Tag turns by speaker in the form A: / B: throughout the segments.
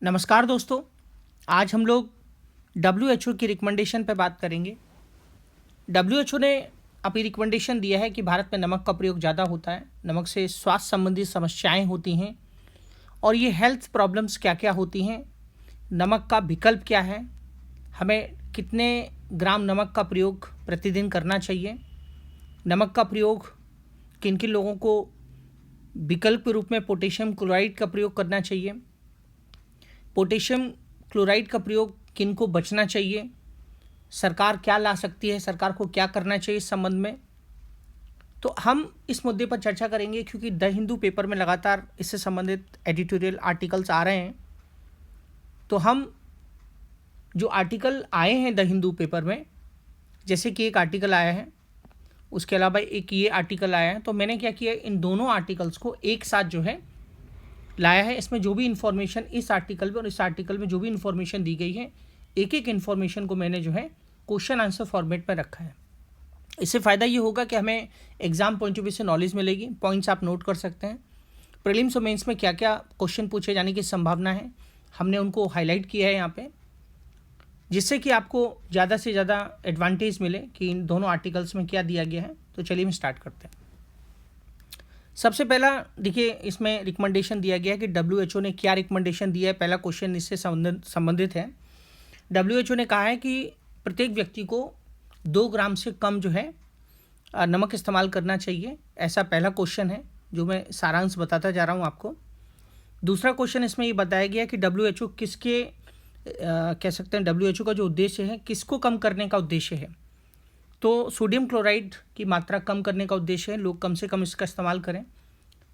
A: नमस्कार दोस्तों। आज हम लोग WHO की रिकमेंडेशन पे बात करेंगे। WHO ने अभी रिकमेंडेशन दिया है कि भारत में नमक का प्रयोग ज़्यादा होता है, नमक से स्वास्थ्य संबंधी समस्याएं होती हैं और ये हेल्थ प्रॉब्लम्स क्या क्या होती हैं, नमक का विकल्प क्या है, हमें कितने ग्राम नमक का प्रयोग प्रतिदिन करना चाहिए, नमक का प्रयोग किन किन लोगों को विकल्प के रूप में पोटेशियम क्लोराइड का प्रयोग करना चाहिए, पोटेशियम क्लोराइड का प्रयोग किन को बचना चाहिए, सरकार क्या ला सकती है, सरकार को क्या करना चाहिए इस संबंध में। तो हम इस मुद्दे पर चर्चा करेंगे क्योंकि द हिंदू पेपर में लगातार इससे संबंधित एडिटोरियल आर्टिकल्स आ रहे हैं। तो हम जो आर्टिकल आए हैं द हिंदू पेपर में, जैसे कि एक आर्टिकल आया है, उसके अलावा एक ये आर्टिकल आया है, तो मैंने क्या किया, इन दोनों आर्टिकल्स को एक साथ जो है लाया है। इसमें जो भी इन्फॉर्मेशन इस आर्टिकल में और इस आर्टिकल में जो भी इन्फॉर्मेशन दी गई है, एक एक इन्फॉर्मेशन को मैंने जो है क्वेश्चन आंसर फॉर्मेट में रखा है। इससे फ़ायदा ये होगा कि हमें एग्जाम पॉइंट ऑफ व्यू से नॉलेज मिलेगी, पॉइंट्स आप नोट कर सकते हैं। प्रीलिम्स और मेंस में क्या क्या क्वेश्चन पूछे जाने की संभावना है, हमने उनको हाईलाइट किया है यहाँ पे, जिससे कि आपको ज़्यादा से ज़्यादा एडवांटेज मिले कि इन दोनों आर्टिकल्स में क्या दिया गया है। तो चलिए हम स्टार्ट करते हैं। सबसे पहला देखिए, इसमें रिकमेंडेशन दिया गया है कि WHO ने क्या रिकमेंडेशन दिया है। पहला क्वेश्चन इससे संबंधित है। WHO ने कहा है कि प्रत्येक व्यक्ति को 2 ग्राम से कम जो है नमक इस्तेमाल करना चाहिए। ऐसा पहला क्वेश्चन है जो मैं सारांश बताता जा रहा हूँ आपको। दूसरा क्वेश्चन इसमें ये बताया गया कि WHO किसके कह सकते हैं, WHO का जो उद्देश्य है, किसको कम करने का उद्देश्य है। तो सोडियम क्लोराइड की मात्रा कम करने का उद्देश्य है, लोग कम से कम इसका इस्तेमाल करें,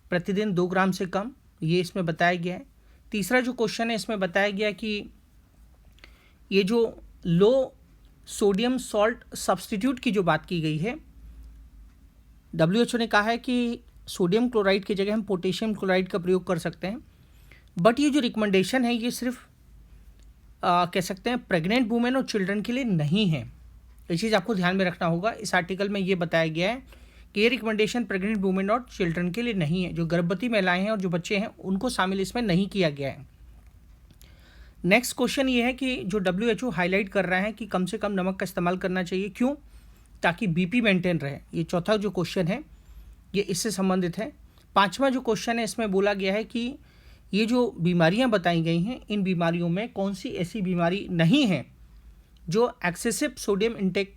A: प्रतिदिन 2 ग्राम से कम, ये इसमें बताया गया है। तीसरा जो क्वेश्चन है, इसमें बताया गया कि ये जो लो सोडियम सॉल्ट सब्स्टिट्यूट की जो बात की गई है, WHO ने कहा है कि सोडियम क्लोराइड की जगह हम पोटेशियम क्लोराइड का प्रयोग कर सकते हैं। बट ये जो रिकमेंडेशन है, ये सिर्फ कह सकते हैं प्रेग्नेंट वुमेन और चिल्ड्रन के लिए नहीं है। ये चीज़ आपको ध्यान में रखना होगा। इस आर्टिकल में ये बताया गया है कि ये रिकमेंडेशन प्रेग्नेंट वुमेन और चिल्ड्रन के लिए नहीं है। जो गर्भवती महिलाएं हैं और जो बच्चे हैं, उनको शामिल इसमें नहीं किया गया है। नेक्स्ट क्वेश्चन ये है कि जो WHO हाईलाइट कर रहा है कि कम से कम नमक का इस्तेमाल करना चाहिए, क्यों? ताकि BP मेंटेन रहे। ये चौथा जो क्वेश्चन है, ये इससे संबंधित है। पाँचवा जो क्वेश्चन है, इसमें बोला गया है कि ये जो बीमारियाँ बताई गई हैं, इन बीमारियों में कौन सी ऐसी बीमारी नहीं है जो एक्सेसिव सोडियम इंटेक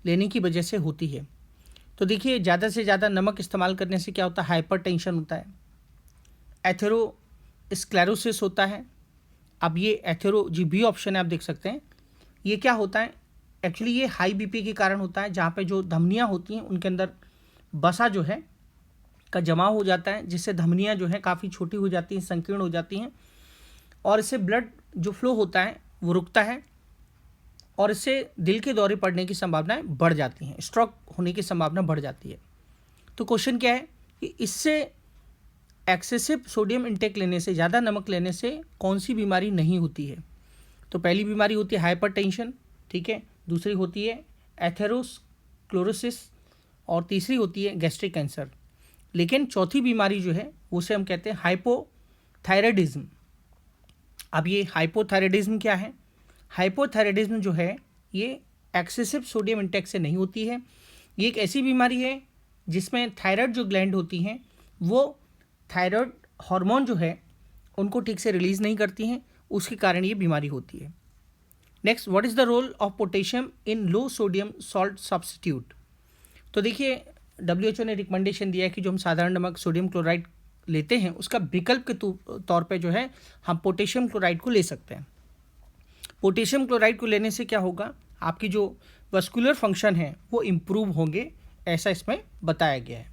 A: लेने की वजह से होती है। तो देखिए, ज़्यादा से ज़्यादा नमक इस्तेमाल करने से क्या होता है, हाइपरटेंशन होता है, एथेरोस्क्लेरोसिस होता है। अब ये एथेरो जी बी ऑप्शन है, आप देख सकते हैं। ये क्या होता है, एक्चुअली ये हाई BP के कारण होता है, जहाँ पे जो धमनियाँ होती हैं उनके अंदर बसा जो है का जमाव हो जाता है, जिससे धमनियाँ जो है काफ़ी छोटी हो जाती हैं, संकीर्ण हो जाती हैं, और इससे ब्लड जो फ्लो होता है वो रुकता है, और इससे दिल के दौरे पड़ने की संभावनाएं बढ़ जाती हैं, स्ट्रोक होने की संभावना बढ़ जाती है। तो क्वेश्चन क्या है कि इससे एक्सेसिव सोडियम इंटेक लेने से, ज़्यादा नमक लेने से कौन सी बीमारी नहीं होती है। तो पहली बीमारी होती है हाइपरटेंशन, ठीक है, दूसरी होती है एथेरोस्क्लेरोसिस, और तीसरी होती है गैस्ट्रिक कैंसर। लेकिन चौथी बीमारी जो है उसे हम कहते हैं हाइपोथायराइडिज्म। अब ये हाइपोथायराइडिज्म क्या है? हाइपोथायराइडिज्म जो है, ये एक्सेसिव सोडियम इंटेक से नहीं होती है। ये एक ऐसी बीमारी है जिसमें थायराइड जो ग्लैंड होती हैं, वो थायराइड हार्मोन जो है उनको ठीक से रिलीज़ नहीं करती हैं, उसके कारण ये बीमारी होती है। Next, what is the role of potassium in low sodium salt substitute. तो देखिए, WHO ने रिकमेंडेशन दिया है कि जो हम साधारण नमक सोडियम क्लोराइड लेते हैं, उसका विकल्प के तौर पे जो है हम पोटेशियम क्लोराइड को ले सकते हैं। पोटेशियम क्लोराइड को लेने से क्या होगा, आपकी जो वस्कुलर फंक्शन है वो इम्प्रूव होंगे, ऐसा इसमें बताया गया है।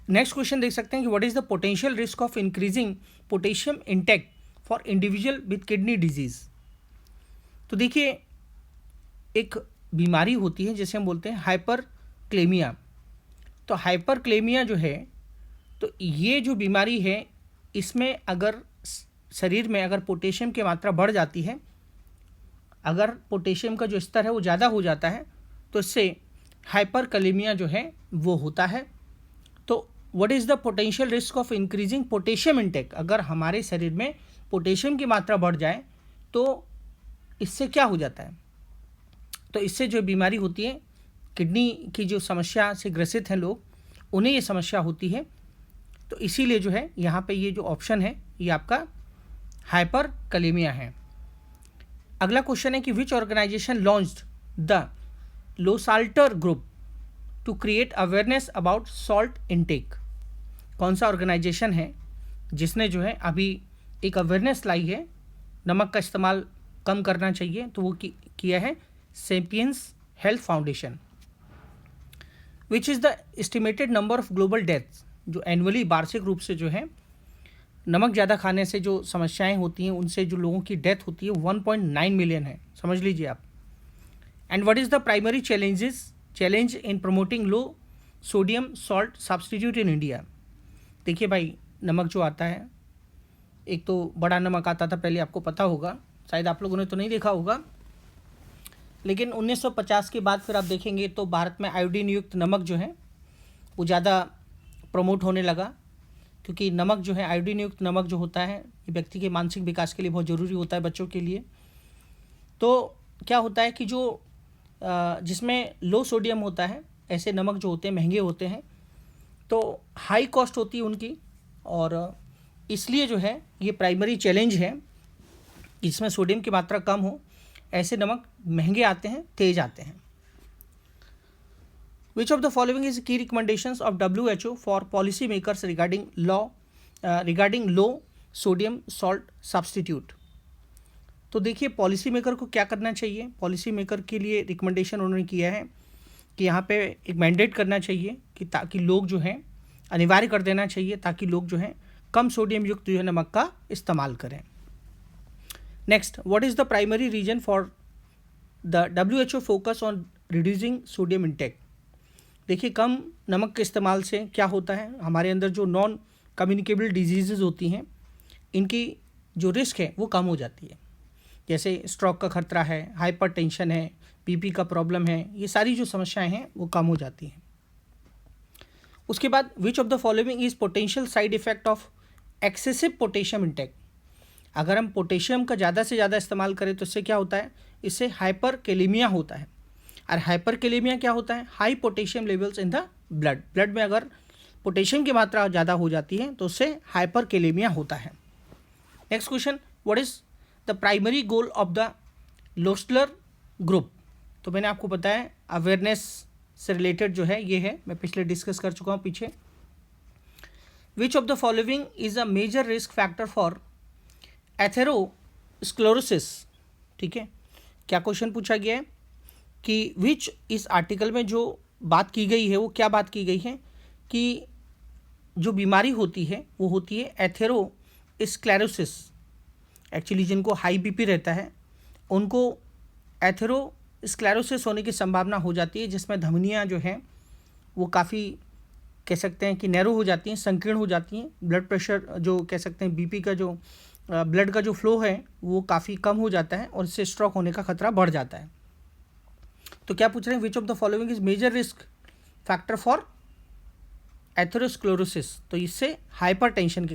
A: नेक्स्ट क्वेश्चन देख सकते हैं कि what is the potential risk of increasing potassium intake for individual with kidney disease. तो देखिए, एक बीमारी होती है जिसे हम बोलते हैं हाइपरक्लेमिया। तो हाइपरक्लेमिया जो है, तो ये जो बीमारी है, इसमें अगर शरीर में अगर पोटेशियम की मात्रा बढ़ जाती है, अगर पोटेशियम का जो स्तर है वो ज़्यादा हो जाता है, तो इससे हाइपरकलेमिया जो है वो होता है। तो what is the potential risk of increasing potassium intake, अगर हमारे शरीर में पोटेशियम की मात्रा बढ़ जाए तो इससे क्या हो जाता है, तो इससे जो बीमारी होती है, किडनी की जो समस्या से ग्रसित हैं लोग, उन्हें ये समस्या होती है। तो इसीलिए जो है यहाँ पे ये जो ऑप्शन है ये आपका हाइपर कलेमिया है। अगला क्वेश्चन है कि विच ऑर्गेनाइजेशन लॉन्च्ड द लोसाल्टर group to create awareness about salt intake. कौन सा ऑर्गेनाइजेशन है जिसने जो है अभी एक अवेयरनेस लाई है, नमक का इस्तेमाल कम करना चाहिए, तो वो किया है sapiens health foundation. Which is the estimated number of global deaths, जो एनुअली वार्षिक रूप से जो है नमक ज़्यादा खाने से जो समस्याएं होती हैं उनसे जो लोगों की डेथ होती है 1.9 मिलियन है, समझ लीजिए आप। And what is the primary challenge in promoting low sodium salt substitute in India. देखिए भाई, नमक जो आता है, एक तो बड़ा नमक आता था पहले, आपको पता होगा, शायद आप लोगों ने तो नहीं देखा होगा, लेकिन 1950 के बाद फिर आप देखेंगे तो भारत में आयोडीन युक्त नमक जो है वो ज़्यादा प्रमोट होने लगा, क्योंकि नमक जो है, आयोडीन युक्त नमक जो होता है, ये व्यक्ति के मानसिक विकास के लिए बहुत ज़रूरी होता है, बच्चों के लिए। तो क्या होता है कि जो जिसमें लो सोडियम होता है, ऐसे नमक जो होते हैं महंगे होते हैं, तो हाई कॉस्ट होती है उनकी, और इसलिए जो है ये प्राइमरी चैलेंज है, जिसमें सोडियम की मात्रा कम हो, ऐसे नमक महंगे आते हैं, तेज आते हैं। Which of the following is key recommendations of WHO for policy makers regarding low sodium salt substitute? तो देखिए पॉलिसी मेकर को क्या करना चाहिए। पॉलिसी मेकर के लिए रिकमेंडेशन उन्होंने किया है कि यहाँ पे एक मैंडेट करना चाहिए कि ताकि लोग जो हैं, अनिवार्य कर देना चाहिए ताकि लोग जो हैं कम सोडियम युक्त जो है नमक का इस्तेमाल करें। Next, what is the primary reason for the WHO focus on reducing sodium intake. देखिए कम नमक के इस्तेमाल से क्या होता है, हमारे अंदर जो नॉन कम्युनिकेबल डिजीज़ होती हैं, इनकी जो रिस्क है वो कम हो जाती है। जैसे स्ट्रोक का खतरा है, हाइपरटेंशन है, बीपी का प्रॉब्लम है, ये सारी जो समस्याएं हैं वो कम हो जाती हैं। उसके बाद विच of the following is potential side effect of excessive potassium intake. अगर हम पोटेशियम का ज़्यादा से ज़्यादा इस्तेमाल करें तो इससे क्या होता है, इससे हाइपर कैलेमिया होता है। और हाइपर कैलेमिया क्या होता है, high potassium levels in the blood में अगर पोटेशियम की मात्रा ज़्यादा हो जाती है तो उससे हाइपर कैलेमिया होता है। Next question, what is the primary goal of the लोस्टलर ग्रुप। तो मैंने आपको बताया अवेयरनेस से रिलेटेड जो है ये है, मैं पिछले डिस्कस कर चुका हूँ पीछे। Which of the following is a major risk factor for atherosclerosis. ठीक है, क्या क्वेश्चन पूछा गया है कि विच, इस आर्टिकल में जो बात की गई है वो क्या बात की गई है कि जो बीमारी होती है वो होती है एथेरोस्क्लेरोसिस। एक्चुअली जिनको हाई बीपी रहता है उनको एथेरोस्क्लेरोसिस होने की संभावना हो जाती है, जिसमें धमनियाँ जो हैं वो काफ़ी कह सकते हैं कि नैरो हो जाती हैं, संकीर्ण हो जाती हैं। ब्लड प्रेशर जो कह सकते हैं बीपी का जो ब्लड का जो फ्लो है वो काफ़ी कम हो जाता है और इससे स्ट्रोक होने का खतरा बढ़ जाता है। तो क्या पूछ रहे हैं, which of the following is major risk factor for atherosclerosis. तो इससे हाइपरटेंशन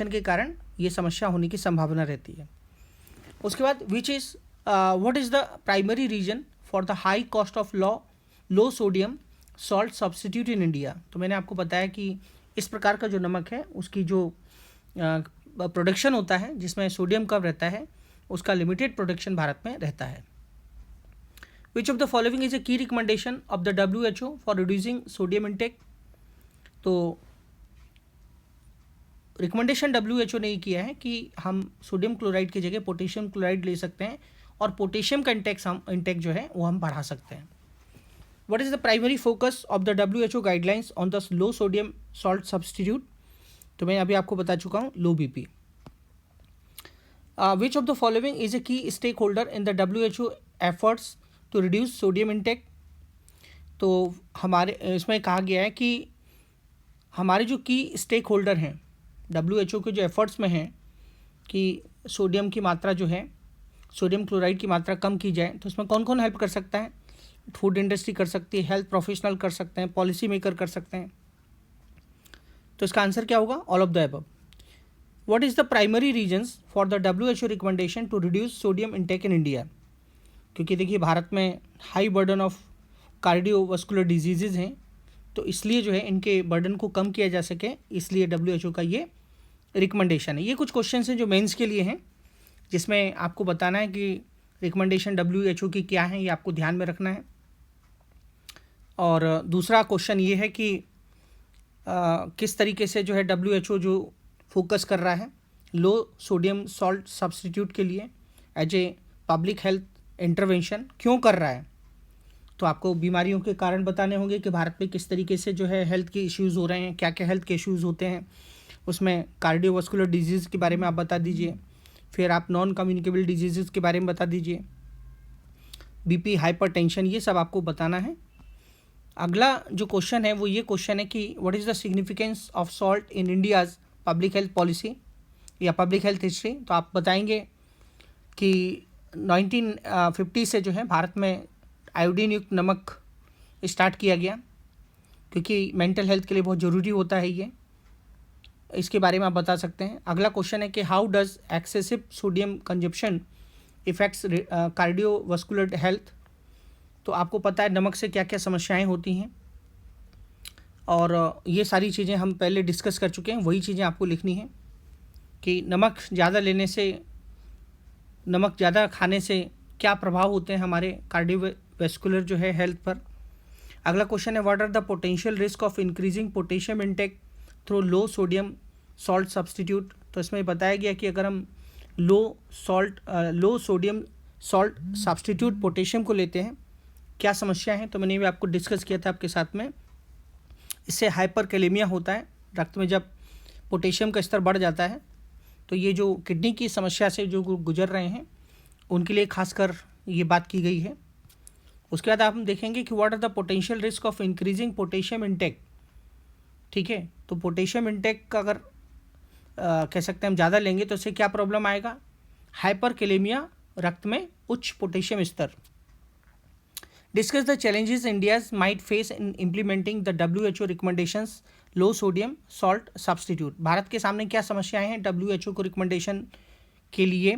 A: के कारण ये समस्या होने की संभावना रहती है। उसके बाद which is what is the primary reason for the high cost of low sodium salt substitute in India. तो मैंने आपको बताया कि इस प्रकार का जो नमक है उसकी जो प्रोडक्शन होता है जिसमें सोडियम कम रहता है, उसका लिमिटेड प्रोडक्शन भारत में रहता है। Which of the following is a key recommendation of the WHO for reducing sodium intake. तो रिकमेंडेशन WHO ने ये किया है कि हम सोडियम क्लोराइड की जगह पोटेशियम क्लोराइड ले सकते हैं और पोटेशियम का इंटेक जो है वो हम बढ़ा सकते हैं। What is the primary focus of the WHO guidelines on the low sodium salt substitute. तो मैं अभी आपको बता चुका हूँ, low BP. Which of the following is a key stakeholder in the WHO efforts to reduce sodium intake. तो हमारे इसमें कहा गया है कि हमारे जो की स्टेक होल्डर हैं WHO के जो एफर्ट्स में हैं कि सोडियम की मात्रा जो है, सोडियम क्लोराइड की मात्रा कम की जाए, तो इसमें कौन कौन हेल्प कर सकता है। फूड इंडस्ट्री कर सकती है, हेल्थ प्रोफेशनल कर सकते हैं, पॉलिसी मेकर कर सकते हैं। तो इसका आंसर क्या होगा, all of the above. What is the primary reasons for the WHO recommendation to reduce sodium intake in India? क्योंकि देखिए भारत में high burden of cardiovascular diseases हैं, तो इसलिए जो है इनके बर्डन को कम किया जा सके, इसलिए WHO का ये रिकमेंडेशन है। ये कुछ क्वेश्चन हैं जो मेंस के लिए हैं, जिसमें आपको बताना है कि रिकमेंडेशन WHO की क्या है, ये आपको ध्यान में रखना है। और दूसरा क्वेश्चन ये है कि किस तरीके से जो है WHO जो फोकस कर रहा है लो सोडियम सॉल्ट सब्स्टिट्यूट के लिए as a public health intervention क्यों कर रहा है। तो आपको बीमारियों के कारण बताने होंगे कि भारत में किस तरीके से जो है हेल्थ के इश्यूज़ हो रहे हैं, क्या क्या हेल्थ के इश्यूज़ होते हैं, उसमें कार्डियोवास्कुलर डिजीज़ के बारे में आप बता दीजिए, फिर आप नॉन कम्युनिकेबल डिजीज़ के बारे में बता दीजिए, BP, हाइपरटेंशन, ये सब आपको बताना है। अगला जो क्वेश्चन है वो ये क्वेश्चन है कि what is the significance of salt in India's public health policy या पब्लिक हेल्थ हिस्ट्री। तो आप बताएंगे कि 1950 से जो है भारत में आयोडीन युक्त नमक स्टार्ट किया गया, क्योंकि मेंटल हेल्थ के लिए बहुत ज़रूरी होता है ये, इसके बारे में आप बता सकते हैं। अगला क्वेश्चन है कि how does excessive sodium consumption effects cardiovascular health. तो आपको पता है नमक से क्या क्या समस्याएं होती हैं, और ये सारी चीज़ें हम पहले डिस्कस कर चुके हैं, वही चीज़ें आपको लिखनी है कि नमक ज़्यादा लेने से, नमक ज़्यादा खाने से क्या प्रभाव होते हैं हमारे कार्डियोवास्कुलर जो है हेल्थ पर। अगला क्वेश्चन है what are the potential risk of increasing potassium intake through low sodium salt substitute. तो इसमें बताया गया कि अगर हम low sodium salt substitute potassium को लेते हैं क्या समस्या है। तो मैंने भी आपको डिस्कस किया था आपके साथ में, इससे हाइपरकैलेमिया होता है, रक्त में जब पोटेशियम का स्तर बढ़ जाता है, तो ये जो किडनी की समस्या से जो गुजर रहे हैं उनके लिए खासकर ये बात की गई है। उसके बाद आप हम देखेंगे कि what are the potential risk of increasing potassium intake. ठीक है, तो पोटेशियम इनटेक का अगर कह सकते हैं हम ज़्यादा लेंगे तो इससे क्या प्रॉब्लम आएगा, हाइपरकैलेमिया, रक्त में उच्च पोटेशियम स्तर। Discuss the challenges India's might face in implementing the WHO recommendations low sodium salt substitute. Bharat के सामने क्या समस्याएं हैं WHO को रिकमेंडेशन के लिए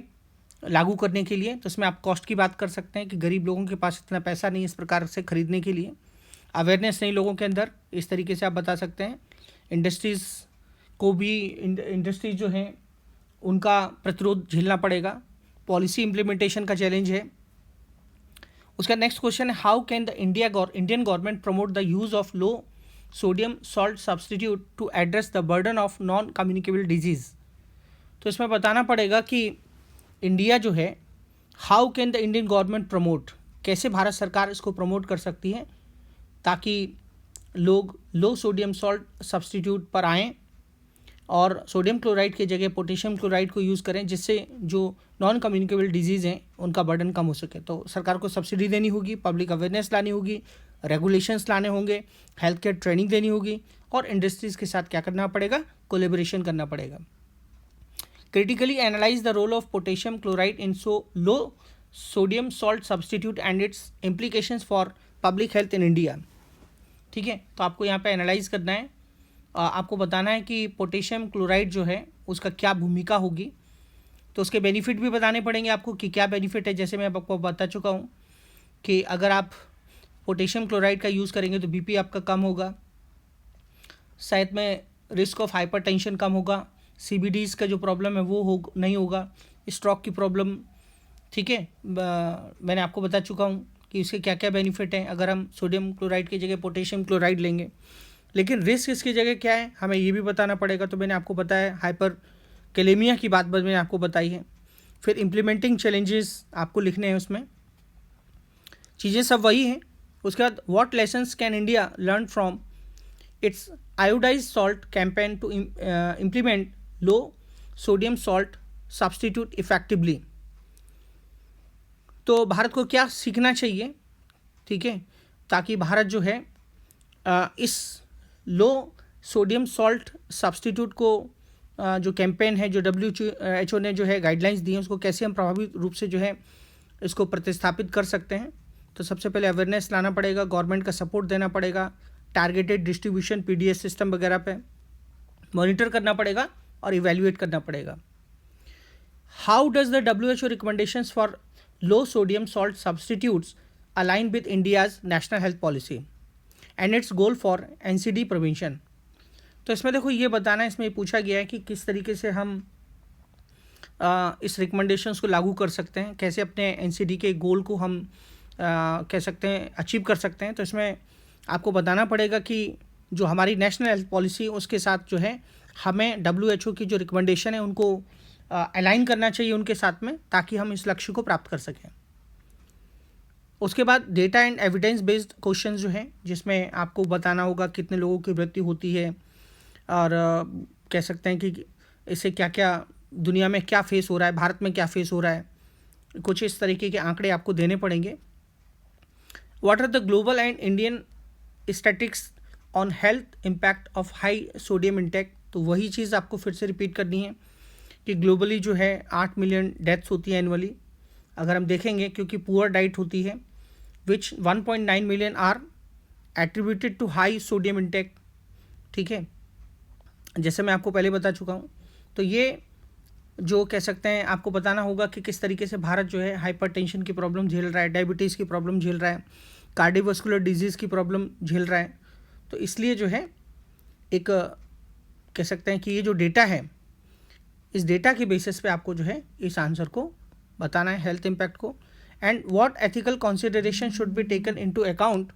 A: लागू करने के लिए। तो इसमें आप कॉस्ट की बात कर सकते हैं कि गरीब लोगों के पास इतना पैसा नहीं इस प्रकार से खरीदने के लिए, अवेयरनेस नहीं लोगों के अंदर, इस तरीके से आप बता सकते हैं। इंडस्ट्रीज़ को भी, इंडस्ट्रीज जो हैं उनका प्रतिरोध झेलना पड़ेगा, पॉलिसी इम्प्लीमेंटेशन का चैलेंज है। उसका नेक्स्ट क्वेश्चन है how can the Indian government promote the use of low sodium salt substitute to address the burden of non communicable diseases. तो इसमें बताना पड़ेगा कि इंडिया जो है, how can the Indian government promote, कैसे भारत सरकार इसको प्रमोट कर सकती है ताकि लोग लो सोडियम सॉल्ट सब्स्टिट्यूट पर आएँ और सोडियम क्लोराइड की जगह पोटेशियम क्लोराइड को यूज़ करें, जिससे जो नॉन कम्युनिकेबल डिजीज़ हैं उनका बर्डन कम हो सके। तो सरकार को सब्सिडी देनी होगी, पब्लिक अवेयरनेस लानी होगी, रेगुलेशंस लाने होंगे, हेल्थ केयर ट्रेनिंग देनी होगी, और इंडस्ट्रीज़ के साथ क्या करना पड़ेगा, कोलेबोरेशन करना पड़ेगा। Critically analyse the role of potassium chloride in low sodium salt substitute and its implications for public health in India. ठीक है, तो आपको यहाँ पे एनालाइज करना है, आपको बताना है कि पोटेशियम क्लोराइड जो है उसका क्या भूमिका होगी, तो उसके बेनिफिट भी बताने पड़ेंगे आपको कि क्या बेनिफिट है। जैसे मैं आपको बता चुका हूँ कि अगर आप पोटेशियम क्लोराइड का यूज़ करेंगे तो BP आपका कम होगा, शायद में रिस्क ऑफ हाइपरटेंशन कम होगा, CBDs का जो प्रॉब्लम है वो नहीं होगा, स्ट्रोक की प्रॉब्लम। ठीक है, मैंने आपको बता चुका हूँ कि इसके क्या क्या बेनिफिट हैं अगर हम सोडियम क्लोराइड की जगह पोटेशियम क्लोराइड लेंगे। लेकिन रिस्क इसकी जगह क्या है हमें ये भी बताना पड़ेगा। तो मैंने आपको बताया हाइपरकैलेमिया की बात मैंने आपको बताई है। फिर इम्प्लीमेंटिंग चैलेंजेस आपको लिखने हैं, उसमें चीज़ें सब वही हैं। उसके बाद what lessons can India learn from its iodise salt campaign to implement low sodium salt substitute effectively. तो भारत को क्या सीखना चाहिए, ठीक है, ताकि भारत जो है इस लो सोडियम सॉल्ट सब्स्टिट्यूट को जो कैंपेन है, जो WHO ने जो है गाइडलाइंस दी हैं, उसको कैसे हम प्रभावी रूप से जो है इसको प्रतिस्थापित कर सकते हैं। तो सबसे पहले अवेयरनेस लाना पड़ेगा, गवर्नमेंट का सपोर्ट देना पड़ेगा, टारगेटेड डिस्ट्रीब्यूशन PDS सिस्टम वगैरह पे मॉनिटर करना पड़ेगा और इवेल्युएट करना पड़ेगा। How does the WHO recommendations for low sodium salt substitutes align with India's national health policy and it's goal for NCD prevention. तो इसमें देखो ये बताना है, इसमें पूछा गया है कि किस तरीके से हम इस रिकमेंडेशंस को लागू कर सकते हैं, कैसे अपने NCD के गोल को हम कह सकते हैं अचीव कर सकते हैं। तो इसमें आपको बताना पड़ेगा कि जो हमारी नेशनल हेल्थ पॉलिसी उसके साथ जो है हमें WHO की जो रिकमेंडेशन है उनको अलाइन करना चाहिए उनके साथ में, ताकि हम इस लक्ष्य को प्राप्त कर सकें। उसके बाद data and evidence based question जो हैं, जिसमें आपको बताना होगा कितने लोगों की मृत्यु होती है और कह सकते हैं कि इससे क्या क्या दुनिया में क्या फेस हो रहा है, भारत में क्या फेस हो रहा है, कुछ इस तरीके के आंकड़े आपको देने पड़ेंगे। What are the global and Indian statistics on health impact of high sodium intake. तो वही चीज़ आपको फिर से रिपीट करनी है कि ग्लोबली जो है 8 मिलियन डेथ्स होती है एनुअली, अगर हम देखेंगे, क्योंकि पुअर डाइट होती है, which 1.9 million are attributed to high sodium intake. ठीक है, जैसे मैं आपको पहले बता चुका हूँ। तो ये जो कह सकते हैं आपको बताना होगा कि किस तरीके से भारत जो है हाइपरटेंशन की प्रॉब्लम झेल रहा है, डायबिटीज़ की प्रॉब्लम झेल रहा है, कार्डियोवास्कुलर डिजीज़ की प्रॉब्लम झेल रहा है। तो इसलिए जो है एक कह सकते हैं कि ये जो डेटा है, इस डेटा के बेसिस पे आपको जो है इस आंसर को बताना है, हेल्थ इम्पैक्ट को। And what ethical consideration should be taken into account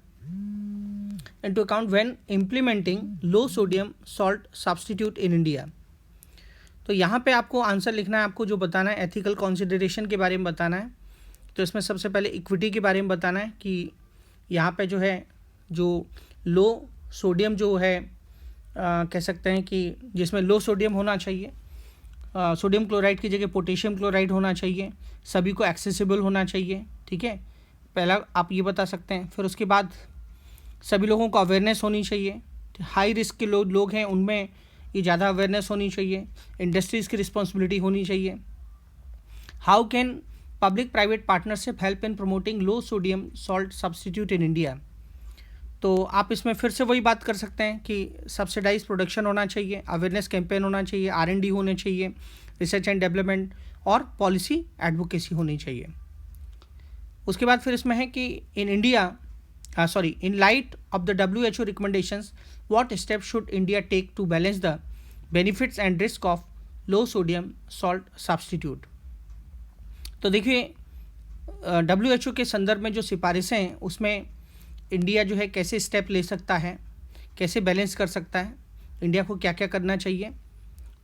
A: when implementing low sodium salt substitute in India. तो यहाँ पे आपको आंसर लिखना है, आपको जो बताना है एथिकल कंसिडरेशन के बारे में बताना है। तो इसमें सबसे पहले इक्विटी के बारे में बताना है कि यहाँ पे जो है जो लो सोडियम जो है कह सकते हैं कि जिसमें लो सोडियम होना चाहिए, सोडियम क्लोराइड की जगह पोटेशियम क्लोराइड होना चाहिए, सभी को एक्सेसिबल होना चाहिए। ठीक है, पहला आप ये बता सकते हैं। फिर उसके बाद सभी लोगों को अवेयरनेस होनी चाहिए, हाई रिस्क के लोग हैं उनमें ये ज़्यादा अवेयरनेस होनी चाहिए, इंडस्ट्रीज़ की रिस्पॉन्सिबिलिटी होनी चाहिए। How can public private partnership help in promoting low sodium salt substitute in India. तो आप इसमें फिर से वही बात कर सकते हैं कि सब्सिडाइज प्रोडक्शन होना चाहिए, अवेयरनेस कैंपेन होना चाहिए, R&D होने चाहिए, रिसर्च एंड डेवलपमेंट और पॉलिसी एडवोकेसी होनी चाहिए। उसके बाद फिर इसमें है कि in light of the WHO recommendations, what steps should India take to balance the benefits and risk of low sodium salt substitute। तो देखिए WHO के संदर्भ में जो सिफारिशें हैं उसमें इंडिया जो है कैसे स्टेप ले सकता है, कैसे बैलेंस कर सकता है, इंडिया को क्या क्या करना चाहिए।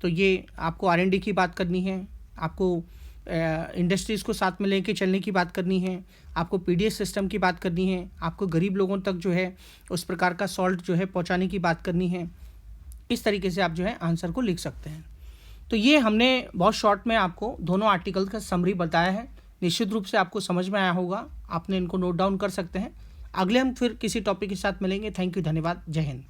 A: तो ये आपको R&D की बात करनी है, आपको इंडस्ट्रीज़ को साथ में लेके चलने की बात करनी है, आपको PDS सिस्टम की बात करनी है, आपको गरीब लोगों तक जो है उस प्रकार का सॉल्ट जो है पहुंचाने की बात करनी है। इस तरीके से आप जो है आंसर को लिख सकते हैं। तो ये हमने बहुत शॉर्ट में आपको दोनों आर्टिकल का समरी बताया है। निश्चित रूप से आपको समझ में आया होगा, आपने इनको नोट डाउन कर सकते हैं। अगले हम फिर किसी टॉपिक के साथ मिलेंगे। थैंक यू, धन्यवाद, जय हिंद।